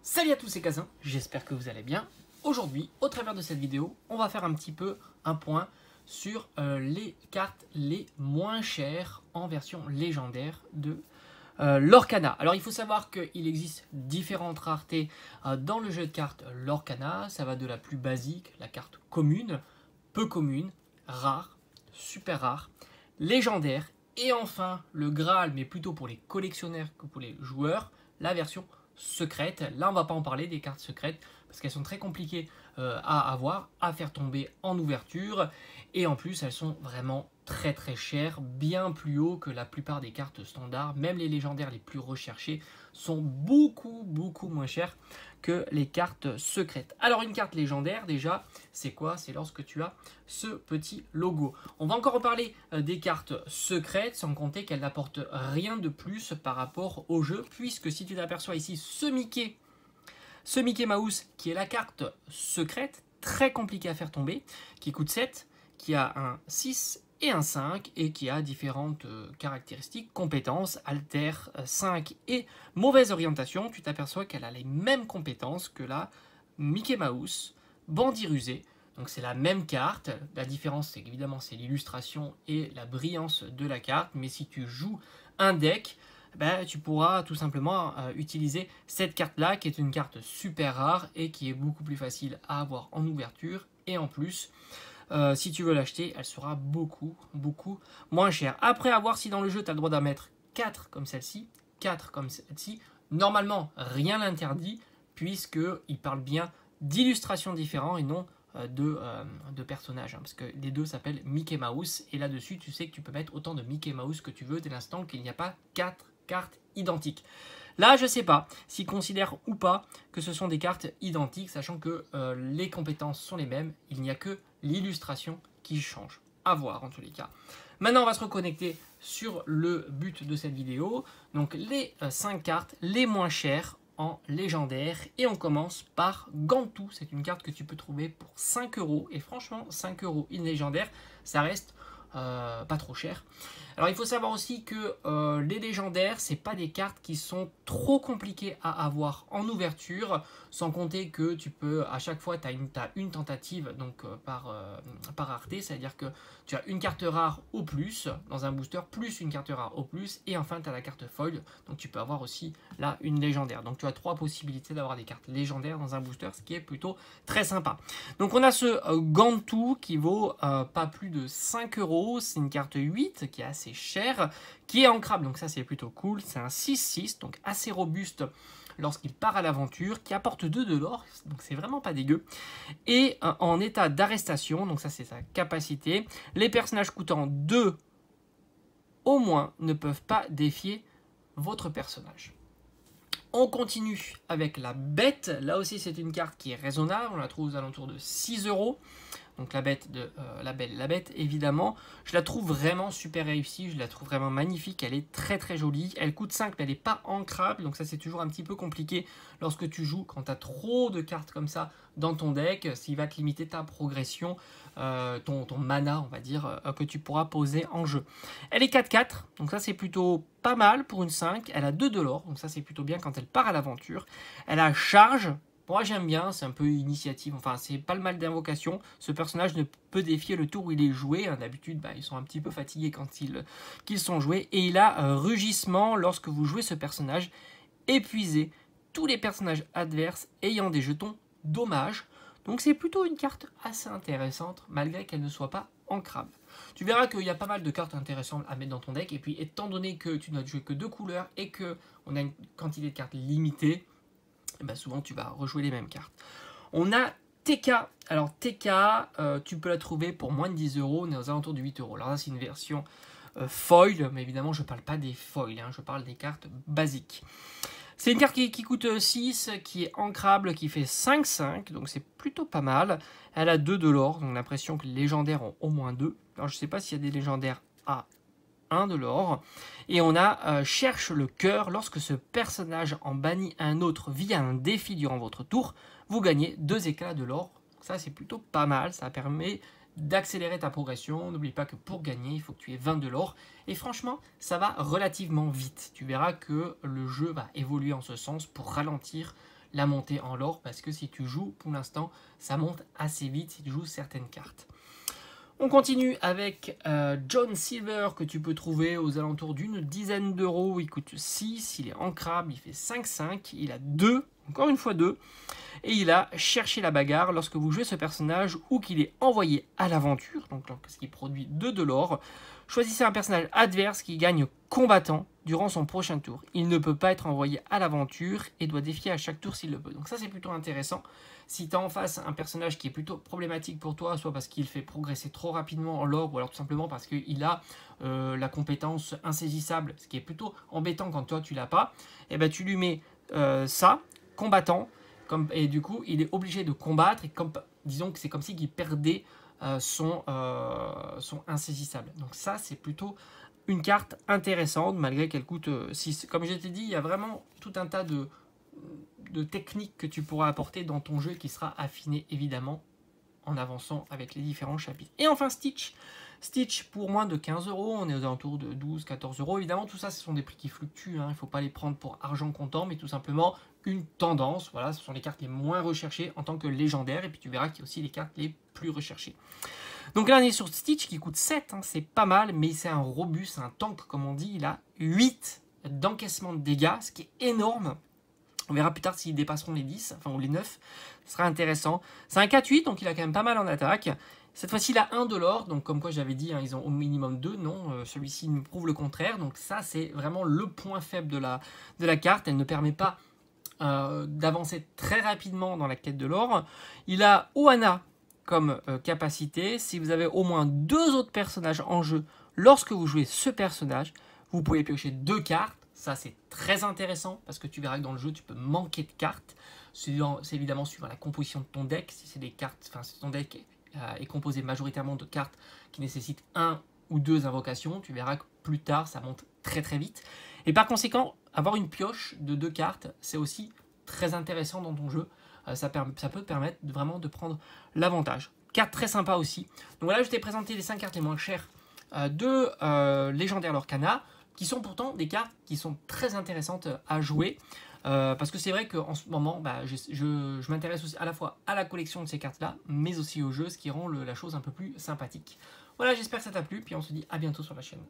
Salut à tous, c'est Kazin, j'espère que vous allez bien. Aujourd'hui, au travers de cette vidéo, on va faire un petit peu un point sur les cartes les moins chères en version légendaire de Lorcana. Alors il faut savoir qu'il existe différentes raretés dans le jeu de cartes Lorcana. Ça va de la plus basique, la carte commune, peu commune, rare, super rare, légendaire, et enfin le Graal, mais plutôt pour les collectionneurs que pour les joueurs, la version secrète. Là on va pas en parler des cartes secrètes parce qu'elles sont très compliquées à avoir, à faire tomber en ouverture, et en plus elles sont vraiment très chères, bien plus haut que la plupart des cartes standards. Même les légendaires les plus recherchées sont beaucoup moins chères que les cartes secrètes. Alors une carte légendaire déjà, c'est quoi? C'est lorsque tu as ce petit logo. On va encore reparler des cartes secrètes, sans compter qu'elles n'apportent rien de plus par rapport au jeu, puisque si tu t'aperçois ici ce Mickey Mouse qui est la carte secrète, très compliquée à faire tomber, qui coûte 7, qui a un 6 et un 5, et qui a différentes caractéristiques, compétences, alter 5 et mauvaise orientation. Tu t'aperçois qu'elle a les mêmes compétences que la Mickey Mouse, bandit rusé. Donc c'est la même carte, la différence c'est évidemment c'est l'illustration et la brillance de la carte, mais si tu joues un deck, tu pourras tout simplement utiliser cette carte là, qui est une carte super rare et qui est beaucoup plus facile à avoir en ouverture, et en plus si tu veux l'acheter, elle sera beaucoup moins chère. Après, à voir si dans le jeu tu as le droit d'en mettre 4 comme celle-ci, 4 comme celle-ci. Normalement, rien n'interdit, puisqu'il parle bien d'illustrations différentes et non de personnages, parce que les deux s'appellent Mickey Mouse, et là-dessus, tu sais que tu peux mettre autant de Mickey Mouse que tu veux dès l'instant qu'il n'y a pas 4 cartes identiques. Là, je ne sais pas s'ils considèrent ou pas que ce sont des cartes identiques, sachant que les compétences sont les mêmes, il n'y a que l'illustration qui change. À voir en tous les cas. Maintenant, on va se reconnecter sur le but de cette vidéo. Donc, les 5 cartes les moins chères en légendaire. Et on commence par Gantu. C'est une carte que tu peux trouver pour 5 €. Et franchement, 5 € in légendaire, ça reste pas trop cher. Alors il faut savoir aussi que les légendaires, c'est pas des cartes qui sont trop compliquées à avoir en ouverture, sans compter que tu peux, à chaque fois, tu as une tentative donc, par rareté, c'est-à-dire que tu as une carte rare au plus dans un booster, plus une carte rare au plus, et enfin tu as la carte foil, donc tu peux avoir aussi là une légendaire. Donc tu as 3 possibilités d'avoir des cartes légendaires dans un booster, ce qui est plutôt très sympa. Donc on a ce Gantu qui vaut pas plus de 5 €, c'est une carte 8 qui est assez chère, qui est ancrable, donc ça c'est plutôt cool. C'est un 6-6, donc assez robuste lorsqu'il part à l'aventure, qui apporte 2 de l'or, donc c'est vraiment pas dégueu, et en état d'arrestation, donc ça c'est sa capacité. Les personnages coûtant 2 au moins ne peuvent pas défier votre personnage. On continue avec la bête. Là aussi c'est une carte qui est raisonnable, on la trouve aux alentours de 6 €. Donc la bête de la bête évidemment, je la trouve vraiment super réussie, je la trouve vraiment magnifique, elle est très jolie, elle coûte 5 mais elle n'est pas ancrable, donc ça c'est toujours un petit peu compliqué lorsque tu joues, quand tu as trop de cartes comme ça dans ton deck, s'il va te limiter ta progression, ton mana on va dire, que tu pourras poser en jeu. Elle est 4-4, donc ça c'est plutôt pas mal pour une 5, elle a 2 de l'or, donc ça c'est plutôt bien quand elle part à l'aventure. Elle a charge. Moi j'aime bien, c'est un peu initiative, enfin c'est pas le mal d'invocation. Ce personnage ne peut défier le tour où il est joué. D'habitude ils sont un petit peu fatigués quand qu'ils sont joués. Et il a rugissement lorsque vous jouez ce personnage. Épuisez tous les personnages adverses ayant des jetons dommage. Donc c'est plutôt une carte assez intéressante malgré qu'elle ne soit pas ancrable. Tu verras qu'il y a pas mal de cartes intéressantes à mettre dans ton deck. Et puis étant donné que tu n'as joué que 2 couleurs et qu'on a une quantité de cartes limitée, souvent tu vas rejouer les mêmes cartes. On a TK. Alors TK, tu peux la trouver pour moins de 10 €, on est aux alentours de 8 €. Alors là c'est une version foil, mais évidemment je ne parle pas des foils, je parle des cartes basiques. C'est une carte qui coûte 6, qui est ancrable, qui fait 5-5, donc c'est plutôt pas mal. Elle a 2 de l'or, donc l'impression que les légendaires ont au moins 2. Alors je ne sais pas s'il y a des légendaires à 1 de l'or. Et on a cherche le cœur. Lorsque ce personnage en bannit un autre via un défi durant votre tour, vous gagnez 2 éclats de l'or. Ça c'est plutôt pas mal, ça permet d'accélérer ta progression. N'oublie pas que pour gagner il faut que tu aies 20 de l'or, et franchement ça va relativement vite. Tu verras que le jeu va évoluer en ce sens pour ralentir la montée en lore, parce que si tu joues, pour l'instant, ça monte assez vite si tu joues certaines cartes. On continue avec John Silver, que tu peux trouver aux alentours d'une dizaine d'euros. Il coûte 6, il est ancrable, il fait 5-5, il a 2, encore une fois 2. Et il a cherché la bagarre lorsque vous jouez ce personnage ou qu'il est envoyé à l'aventure, donc ce qui produit 2 de l'or. Choisissez un personnage adverse qui gagne combattant durant son prochain tour. Il ne peut pas être envoyé à l'aventure et doit défier à chaque tour s'il le peut. Donc ça c'est plutôt intéressant. Si tu as en face un personnage qui est plutôt problématique pour toi, soit parce qu'il fait progresser trop rapidement en lore, ou alors tout simplement parce qu'il a la compétence insaisissable, ce qui est plutôt embêtant quand toi tu l'as pas, et ben tu lui mets ça, combattant, et du coup il est obligé de combattre, et disons que c'est comme s'il perdait son insaisissable. Donc ça c'est plutôt une carte intéressante malgré qu'elle coûte 6. Comme je t'ai dit, il y a vraiment tout un tas de techniques que tu pourras apporter dans ton jeu qui sera affiné évidemment en avançant avec les différents chapitres. Et enfin Stitch. Stitch pour moins de 15 euros, on est aux alentours de 12-14 euros. Évidemment tout ça ce sont des prix qui fluctuent, hein. Il ne faut pas les prendre pour argent comptant, mais tout simplement une tendance. Voilà, ce sont les cartes les moins recherchées en tant que légendaire, et puis tu verras qu'il y a aussi les cartes les plus recherchées. Donc là on est sur Stitch qui coûte 7, hein, c'est pas mal, mais c'est un robuste, un tank comme on dit. Il a 8 d'encaissement de dégâts, ce qui est énorme. On verra plus tard s'ils dépasseront les 10, enfin ou les 9, ce sera intéressant. C'est un 4-8, donc il a quand même pas mal en attaque. Cette fois-ci, il a 1 de l'or, donc comme quoi j'avais dit, hein, ils ont au minimum 2, non, celui-ci me prouve le contraire. Donc ça, c'est vraiment le point faible de la carte. Elle ne permet pas d'avancer très rapidement dans la quête de l'or. Il a Ohana comme capacité. Si vous avez au moins 2 autres personnages en jeu, lorsque vous jouez ce personnage, vous pouvez piocher 2 cartes. Ça, c'est très intéressant parce que tu verras que dans le jeu, tu peux manquer de cartes. C'est évidemment suivant la composition de ton deck. Si c'est des cartes, enfin, si ton deck est composé majoritairement de cartes qui nécessitent 1 ou 2 invocations, tu verras que plus tard, ça monte très très vite. Et par conséquent, avoir une pioche de 2 cartes, c'est aussi très intéressant dans ton jeu. Ça peut te permettre vraiment de prendre l'avantage. Carte très sympa aussi. Donc voilà, je t'ai présenté les 5 cartes les moins chères de Légendaire Lorcana, qui sont pourtant des cartes qui sont très intéressantes à jouer. Parce que c'est vrai qu'en ce moment, bah, je m'intéresse aussi à la fois à la collection de ces cartes-là, mais aussi au jeu, ce qui rend la chose un peu plus sympathique. Voilà, j'espère que ça t'a plu, puis on se dit à bientôt sur la chaîne.